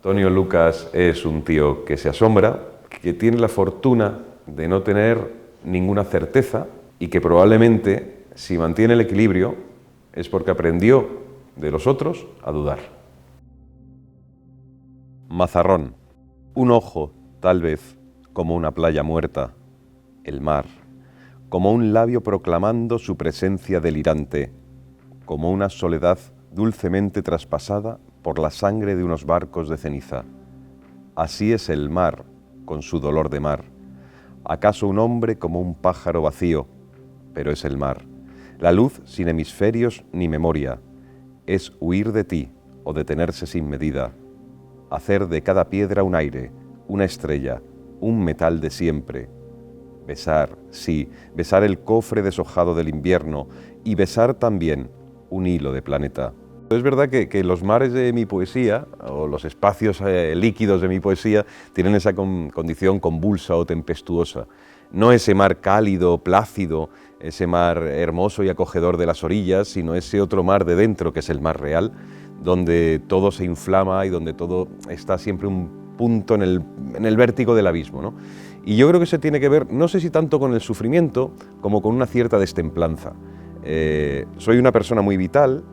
Tonio Lucas es un tío que se asombra, que tiene la fortuna de no tener ninguna certeza y que probablemente, si mantiene el equilibrio, es porque aprendió de los otros a dudar. Mazarrón. Un ojo, tal vez, como una playa muerta, el mar, como un labio proclamando su presencia delirante, como una soledad dulcemente traspasada por la sangre de unos barcos de ceniza. Así es el mar, con su dolor de mar. ¿Acaso un hombre como un pájaro vacío? Pero es el mar. La luz sin hemisferios ni memoria. Es huir de ti o detenerse sin medida. Hacer de cada piedra un aire, una estrella, un metal de siempre. Besar, sí, besar el cofre deshojado del invierno y besar también un hilo de planeta. Es verdad que los mares de mi poesía, o los espacios líquidos de mi poesía, tienen esa condición convulsa o tempestuosa. No ese mar cálido, plácido, ese mar hermoso y acogedor de las orillas, sino ese otro mar de dentro, que es el mar real, donde todo se inflama y donde todo está siempre un punto en el vértigo del abismo, ¿no? Y yo creo que eso tiene que ver, no sé si tanto con el sufrimiento, como con una cierta destemplanza. Soy una persona muy vital,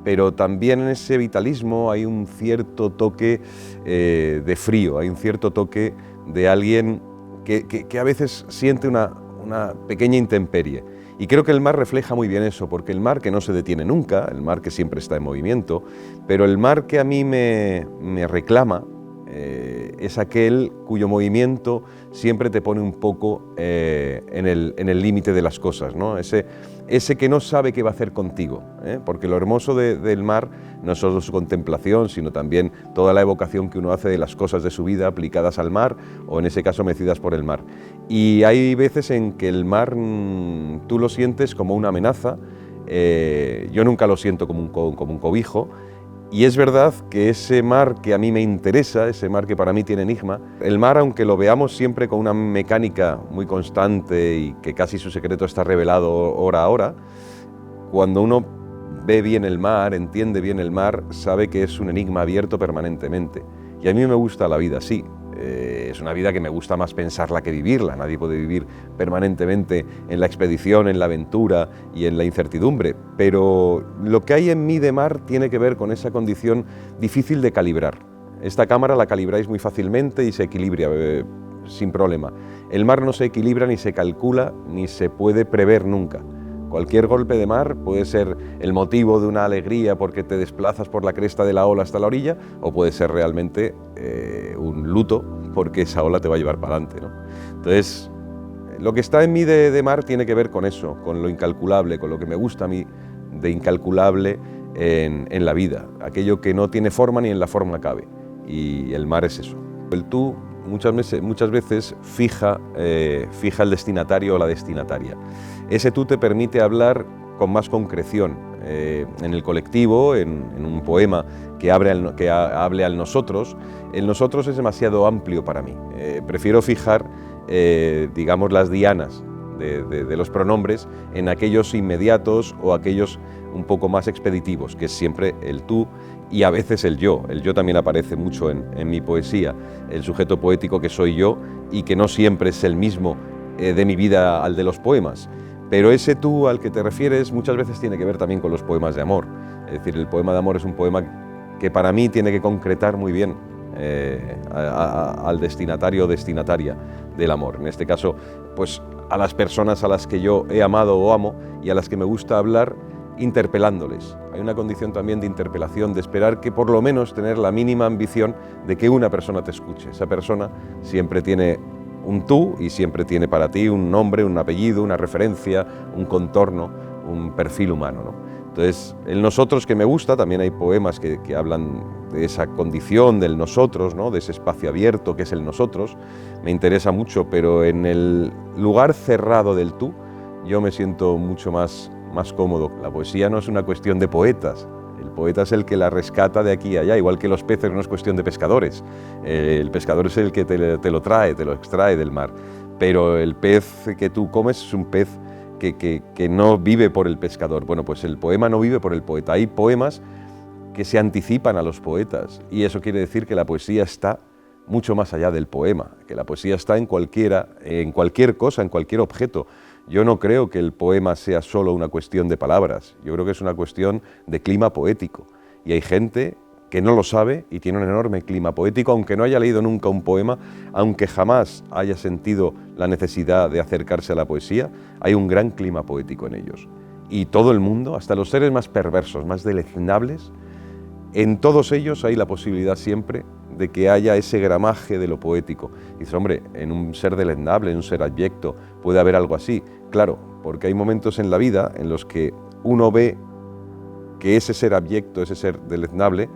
pero también en ese vitalismo hay un cierto toque de frío, hay un cierto toque de alguien que a veces siente una pequeña intemperie. Y creo que el mar refleja muy bien eso, porque el mar que no se detiene nunca, el mar que siempre está en movimiento, pero el mar que a mí me reclama, es aquel cuyo movimiento siempre te pone un poco en el límite de las cosas, ¿no? Ese que no sabe qué va a hacer contigo, porque lo hermoso del mar no es solo su contemplación, sino también toda la evocación que uno hace de las cosas de su vida aplicadas al mar, o en ese caso mecidas por el mar. Y hay veces en que el mar tú lo sientes como una amenaza, yo nunca lo siento como un cobijo. Y es verdad que ese mar que a mí me interesa, ese mar que para mí tiene enigma, el mar, aunque lo veamos siempre con una mecánica muy constante y que casi su secreto está revelado hora a hora, cuando uno ve bien el mar, entiende bien el mar, sabe que es un enigma abierto permanentemente. Y a mí me gusta la vida así. Es una vida que me gusta más pensarla que vivirla. Nadie puede vivir permanentemente en la expedición, en la aventura y en la incertidumbre. Pero lo que hay en mí de mar tiene que ver con esa condición difícil de calibrar. Esta cámara la calibráis muy fácilmente y se equilibra sin problema. El mar no se equilibra, ni se calcula, ni se puede prever nunca. Cualquier golpe de mar puede ser el motivo de una alegría porque te desplazas por la cresta de la ola hasta la orilla, o puede ser realmente un luto porque esa ola te va a llevar para adelante, ¿no? Entonces, lo que está en mí de mar tiene que ver con eso, con lo incalculable, con lo que me gusta a mí de incalculable en la vida, aquello que no tiene forma ni en la forma cabe, y el mar es eso. El tú muchas veces fija el destinatario o la destinataria. Ese tú te permite hablar con más concreción en el colectivo, en un poema que hable al nosotros. El nosotros es demasiado amplio para mí. Prefiero fijar, digamos, las dianas de los pronombres en aquellos inmediatos o aquellos un poco más expeditivos, que es siempre el tú y a veces el yo. El yo también aparece mucho en mi poesía, el sujeto poético que soy yo y que no siempre es el mismo de mi vida al de los poemas. Pero ese tú al que te refieres muchas veces tiene que ver también con los poemas de amor. Es decir, el poema de amor es un poema que para mí tiene que concretar muy bien al destinatario o destinataria del amor. En este caso, pues a las personas a las que yo he amado o amo y a las que me gusta hablar, interpelándoles. Hay una condición también de interpelación, de esperar que por lo menos tener la mínima ambición de que una persona te escuche. Esa persona siempre tiene un tú y siempre tiene para ti un nombre, un apellido, una referencia, un contorno, un perfil humano, ¿no? Entonces, el nosotros que me gusta, también hay poemas que hablan de esa condición del nosotros, ¿no? De ese espacio abierto que es el nosotros, me interesa mucho, pero en el lugar cerrado del tú yo me siento mucho más cómodo. La poesía no es una cuestión de poetas. El poeta es el que la rescata de aquí a allá, igual que los peces no es cuestión de pescadores. El pescador es el que te lo trae, te lo extrae del mar. Pero el pez que tú comes es un pez que no vive por el pescador. Bueno, pues el poema no vive por el poeta. Hay poemas que se anticipan a los poetas, y eso quiere decir que la poesía está mucho más allá del poema, que la poesía está en cualquier cosa, en cualquier objeto. Yo no creo que el poema sea solo una cuestión de palabras, yo creo que es una cuestión de clima poético, y hay gente que no lo sabe y tiene un enorme clima poético, aunque no haya leído nunca un poema, aunque jamás haya sentido la necesidad de acercarse a la poesía, hay un gran clima poético en ellos. Y todo el mundo, hasta los seres más perversos, más deleznables, en todos ellos hay la posibilidad siempre de que haya ese gramaje de lo poético. Dices, hombre, en un ser deleznable, en un ser abyecto, puede haber algo así. Claro, porque hay momentos en la vida en los que uno ve que ese ser abyecto, ese ser deleznable,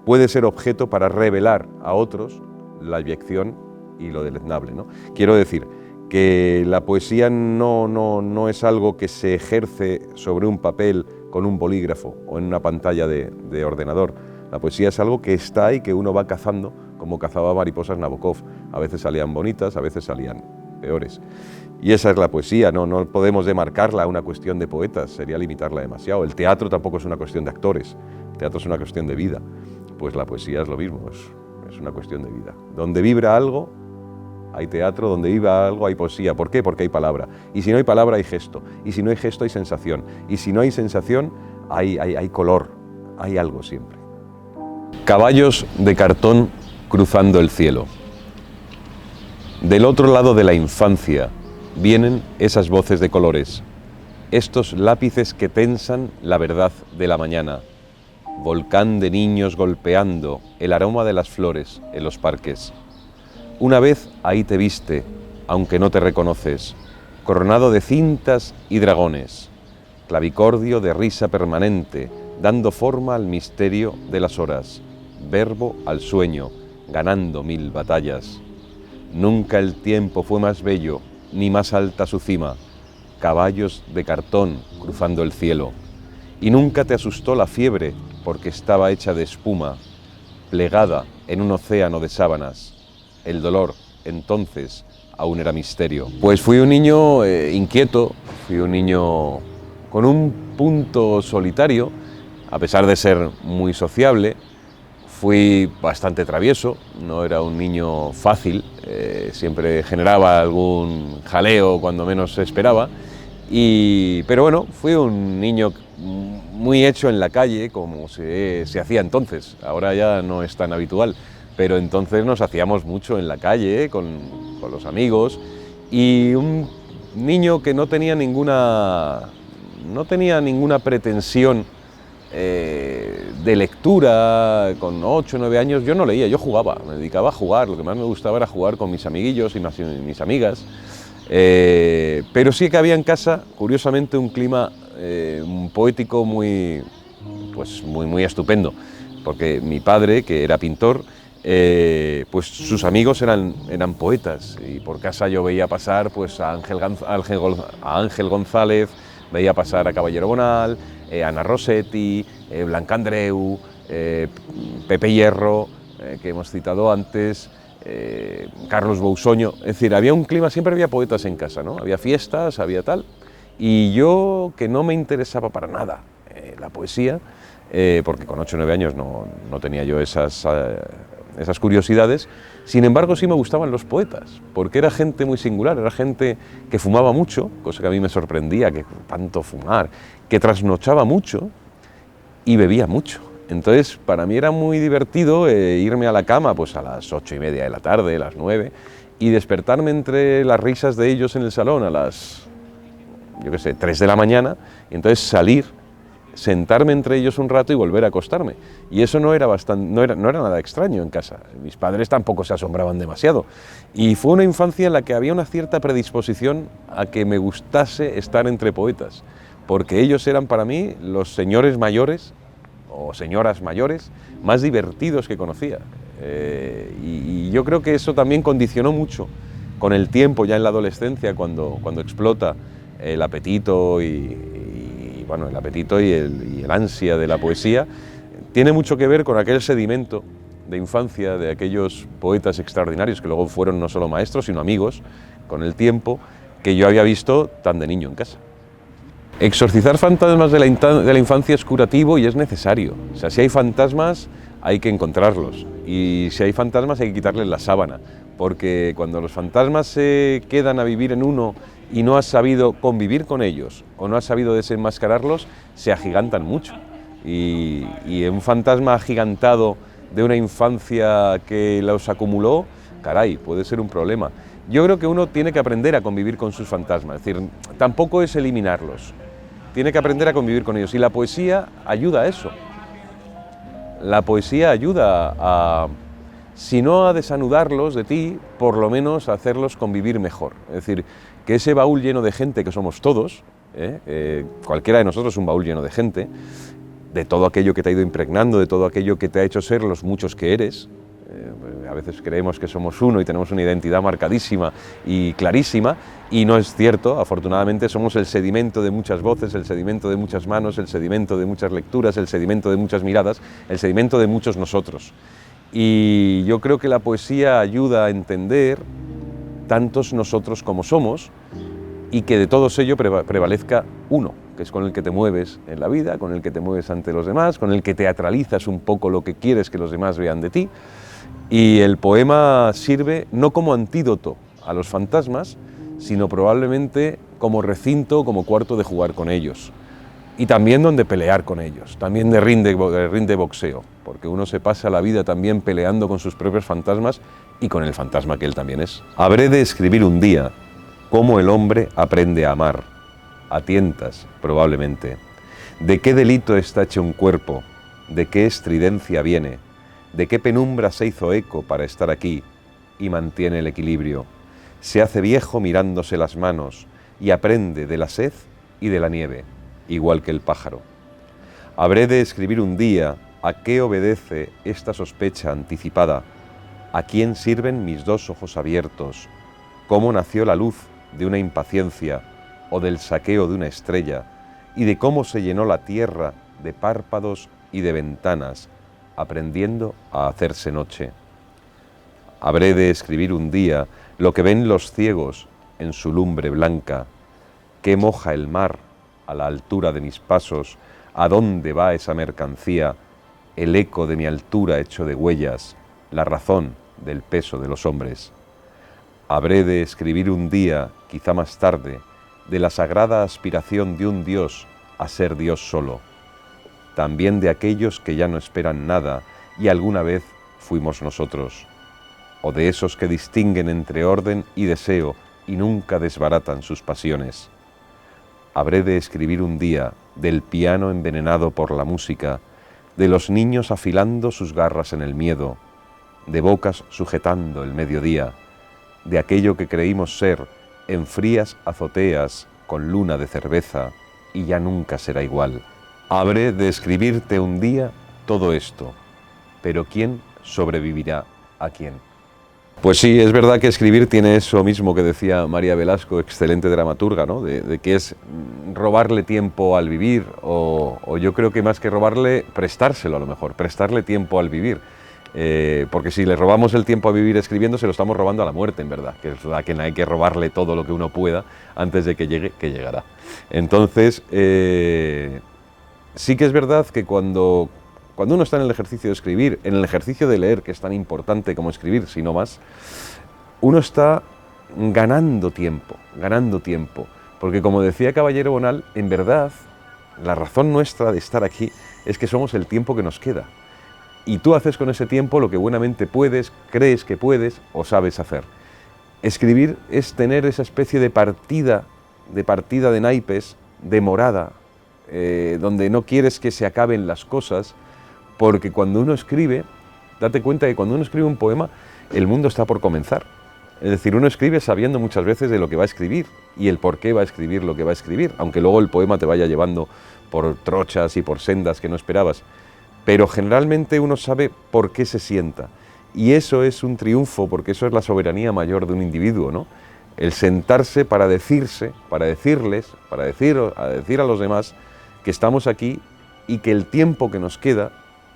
puede ser objeto para revelar a otros la abyección y lo deleznable, ¿no? Quiero decir que la poesía no es algo que se ejerce sobre un papel con un bolígrafo o en una pantalla de ordenador. La poesía es algo que está ahí, que uno va cazando, como cazaba mariposas Nabokov. A veces salían bonitas, a veces salían peores. Y esa es la poesía, no podemos demarcarla a una cuestión de poetas, sería limitarla demasiado. El teatro tampoco es una cuestión de actores, el teatro es una cuestión de vida. Pues la poesía es lo mismo, es una cuestión de vida. Donde vibra algo, hay teatro, donde vibra algo, hay poesía. ¿Por qué? Porque hay palabra. Y si no hay palabra, hay gesto. Y si no hay gesto, hay sensación. Y si no hay sensación, hay color. Hay algo siempre. Caballos de cartón cruzando el cielo. Del otro lado de la infancia vienen esas voces de colores, estos lápices que tensan la verdad de la mañana. Volcán de niños golpeando el aroma de las flores en los parques. Una vez ahí te viste, aunque no te reconoces, coronado de cintas y dragones, clavicordio de risa permanente, dando forma al misterio de las horas, verbo al sueño, ganando 1000 batallas. Nunca el tiempo fue más bello, ni más alta su cima, caballos de cartón cruzando el cielo. Y nunca te asustó la fiebre, porque estaba hecha de espuma, plegada en un océano de sábanas. El dolor, entonces, aún era misterio. Pues fui un niño inquieto, fui un niño con un punto solitario, a pesar de ser muy sociable. Fui bastante travieso, no era un niño fácil, siempre generaba algún jaleo cuando menos se esperaba. Pero bueno, fui un niño muy hecho en la calle, como se hacía entonces. Ahora ya no es tan habitual, pero entonces nos hacíamos mucho en la calle, con los amigos, y un niño que no tenía ninguna pretensión de lectura. Con 8 o 9 años yo no leía, yo jugaba, me dedicaba a jugar, lo que más me gustaba era jugar con mis amiguillos y mis amigas. Pero sí que había en casa, curiosamente, un clima poético muy estupendo, porque mi padre, que era pintor, pues sus amigos eran poetas, y por casa yo veía pasar pues a Ángel González, veía pasar a Caballero Bonal, Ana Rossetti, Blanca Andreu, Pepe Hierro, que hemos citado antes, Carlos Bousoño. Es decir, había un clima, siempre había poetas en casa, ¿no? Había fiestas, había tal, y yo, que no me interesaba para nada la poesía, porque con 8 o 9 años no tenía yo esas curiosidades. Sin embargo, sí me gustaban los poetas, porque era gente muy singular, era gente que fumaba mucho, cosa que a mí me sorprendía, que tanto fumar, que trasnochaba mucho y bebía mucho. Entonces, para mí era muy divertido irme a la cama pues a las 8:30 de la tarde, las 9, y despertarme entre las risas de ellos en el salón a las, 3 de la mañana, y entonces salir, sentarme entre ellos un rato y volver a acostarme. Y eso no era nada extraño en casa. Mis padres tampoco se asombraban demasiado. Y fue una infancia en la que había una cierta predisposición a que me gustase estar entre poetas, porque ellos eran para mí los señores mayores o señoras mayores más divertidos que conocía. Y yo creo que eso también condicionó mucho con el tiempo, ya en la adolescencia, cuando explota el apetito el apetito y el ansia de la poesía. Tiene mucho que ver con aquel sedimento de infancia de aquellos poetas extraordinarios que luego fueron no solo maestros, sino amigos con el tiempo, que yo había visto tan de niño en casa. Exorcizar fantasmas de la infancia es curativo y es necesario. O sea, si hay fantasmas hay que encontrarlos y si hay fantasmas hay que quitarles la sábana, porque cuando los fantasmas se quedan a vivir en uno y no has sabido convivir con ellos o no has sabido desenmascararlos, se agigantan mucho. Y un fantasma agigantado de una infancia que los acumuló, caray, puede ser un problema. Yo creo que uno tiene que aprender a convivir con sus fantasmas, es decir, tampoco es eliminarlos, tiene que aprender a convivir con ellos y la poesía ayuda a eso. La poesía ayuda a, si no a desanudarlos de ti, por lo menos a hacerlos convivir mejor. Es decir, que ese baúl lleno de gente que somos todos, cualquiera de nosotros es un baúl lleno de gente, de todo aquello que te ha ido impregnando, de todo aquello que te ha hecho ser los muchos que eres. A veces creemos que somos uno y tenemos una identidad marcadísima y clarísima, y no es cierto. Afortunadamente somos el sedimento de muchas voces, el sedimento de muchas manos, el sedimento de muchas lecturas, el sedimento de muchas miradas, el sedimento de muchos nosotros. Y yo creo que la poesía ayuda a entender tantos nosotros como somos y que de todos ellos prevalezca uno, que es con el que te mueves en la vida, con el que te mueves ante los demás, con el que teatralizas un poco lo que quieres que los demás vean de ti. Y el poema sirve no como antídoto a los fantasmas, sino probablemente como recinto, como cuarto de jugar con ellos. Y también donde pelear con ellos, también de ring de boxeo, porque uno se pasa la vida también peleando con sus propios fantasmas y con el fantasma que él también es. Habré de escribir un día cómo el hombre aprende a amar, a tientas, probablemente. ¿De qué delito está hecho un cuerpo? ¿De qué estridencia viene? ¿De qué penumbra se hizo eco para estar aquí y mantiene el equilibrio? Se hace viejo mirándose las manos y aprende de la sed y de la nieve, igual que el pájaro. Habré de escribir un día a qué obedece esta sospecha anticipada, a quién sirven mis dos ojos abiertos, cómo nació la luz de una impaciencia o del saqueo de una estrella, y de cómo se llenó la tierra de párpados y de ventanas, aprendiendo a hacerse noche. Habré de escribir un día lo que ven los ciegos en su lumbre blanca, qué moja el mar a la altura de mis pasos, a dónde va esa mercancía, el eco de mi altura hecho de huellas, la razón del peso de los hombres. Habré de escribir un día, quizá más tarde, de la sagrada aspiración de un Dios a ser Dios solo, también de aquellos que ya no esperan nada y alguna vez fuimos nosotros, o de esos que distinguen entre orden y deseo y nunca desbaratan sus pasiones. Habré de escribir un día del piano envenenado por la música, de los niños afilando sus garras en el miedo, de bocas sujetando el mediodía, de aquello que creímos ser en frías azoteas con luna de cerveza y ya nunca será igual. Habré de escribirte un día todo esto, pero ¿quién sobrevivirá a quién? Pues sí, es verdad que escribir tiene eso mismo que decía María Velasco, excelente dramaturga, ¿no? De que es robarle tiempo al vivir, o yo creo que más que robarle, prestárselo a lo mejor, prestarle tiempo al vivir. Porque si le robamos el tiempo a vivir escribiendo, se lo estamos robando a la muerte, en verdad, que es verdad que hay que robarle todo lo que uno pueda antes de que llegue, que llegará. Entonces, sí que es verdad que cuando uno está en el ejercicio de escribir, en el ejercicio de leer, que es tan importante como escribir, si no más, uno está ganando tiempo, porque como decía Caballero Bonal, en verdad, la razón nuestra de estar aquí es que somos el tiempo que nos queda. Y tú haces con ese tiempo lo que buenamente puedes, crees que puedes o sabes hacer. Escribir es tener esa especie de partida de naipes, de morada, donde no quieres que se acaben las cosas, porque cuando uno escribe, date cuenta que cuando uno escribe un poema, el mundo está por comenzar. Es decir, uno escribe sabiendo muchas veces de lo que va a escribir y el por qué va a escribir lo que va a escribir, aunque luego el poema te vaya llevando por trochas y por sendas que no esperabas. Pero generalmente uno sabe por qué se sienta. Y eso es un triunfo, porque eso es la soberanía mayor de un individuo, ¿no? El sentarse para decirse, para decirles, para decir a los demás que estamos aquí y que el tiempo que nos queda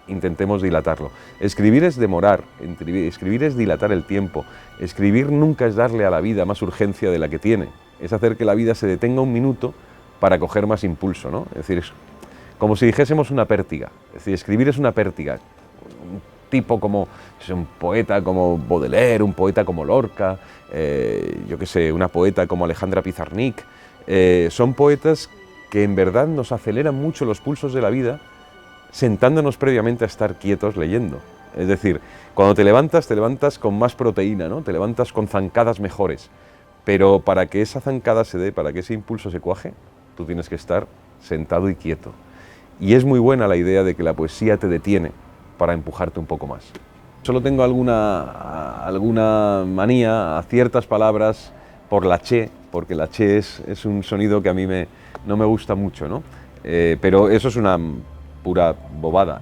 intentemos dilatarlo. Escribir es demorar, escribir es dilatar el tiempo. Escribir nunca es darle a la vida más urgencia de la que tiene. Es hacer que la vida se detenga un minuto para coger más impulso, ¿no? Es decir, es como si dijésemos una pértiga. Es decir, escribir es una pértiga. Un tipo como un poeta como Baudelaire, un poeta como Lorca, yo qué sé, una poeta como Alejandra Pizarnik, son poetas que en verdad nos aceleran mucho los pulsos de la vida, sentándonos previamente a estar quietos leyendo. Es decir, cuando te levantas con más proteína, ¿no? Te levantas con zancadas mejores. Pero para que esa zancada se dé, para que ese impulso se cuaje, tú tienes que estar sentado y quieto. Y es muy buena la idea de que la poesía te detiene para empujarte un poco más. Solo tengo alguna manía a ciertas palabras por la che, porque la che es un sonido que a mí no me gusta mucho, ¿no? Pero eso es una pura bobada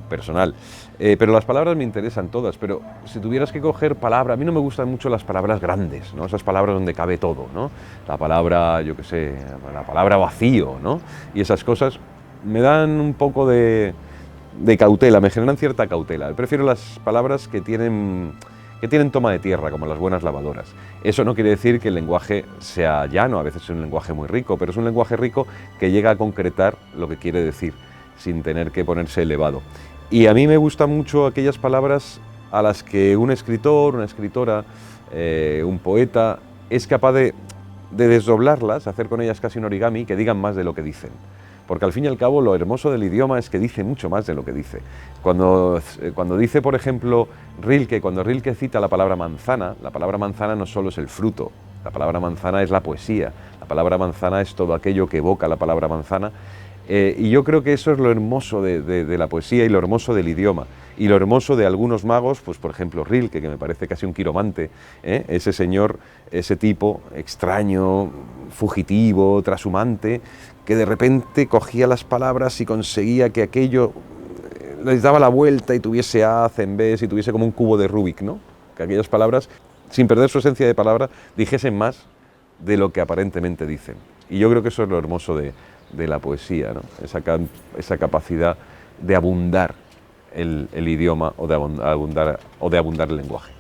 personal. Pero las palabras me interesan todas, pero si tuvieras que coger palabra, a mí no me gustan mucho las palabras grandes, ¿no? Esas palabras donde cabe todo, ¿no? La palabra, yo qué sé, la palabra vacío, ¿no? Y esas cosas me dan un poco de cautela, me generan cierta cautela. Prefiero las palabras que tienen toma de tierra, como las buenas lavadoras. Eso no quiere decir que el lenguaje sea llano, a veces es un lenguaje muy rico, pero es un lenguaje rico que llega a concretar lo que quiere decir, sin tener que ponerse elevado. Y a mí me gustan mucho aquellas palabras a las que un escritor, una escritora, un poeta, es capaz de desdoblarlas, hacer con ellas casi un origami, que digan más de lo que dicen. Porque al fin y al cabo lo hermoso del idioma es que dice mucho más de lo que dice. Cuando dice, por ejemplo, Rilke, cuando Rilke cita la palabra manzana no solo es el fruto, la palabra manzana es la poesía, la palabra manzana es todo aquello que evoca la palabra manzana. Y yo creo que eso es lo hermoso de la poesía y lo hermoso del idioma. Y lo hermoso de algunos magos, pues por ejemplo Rilke, que me parece casi un quiromante, ese señor, ese tipo extraño, fugitivo, trashumante, que de repente cogía las palabras y conseguía que aquello les daba la vuelta y tuviese haz en vez y tuviese como un cubo de Rubik, ¿no? Que aquellas palabras, sin perder su esencia de palabra, dijesen más de lo que aparentemente dicen. Y yo creo que eso es lo hermoso de la poesía, ¿no? Esa capacidad de abundar el idioma o de abundar el lenguaje.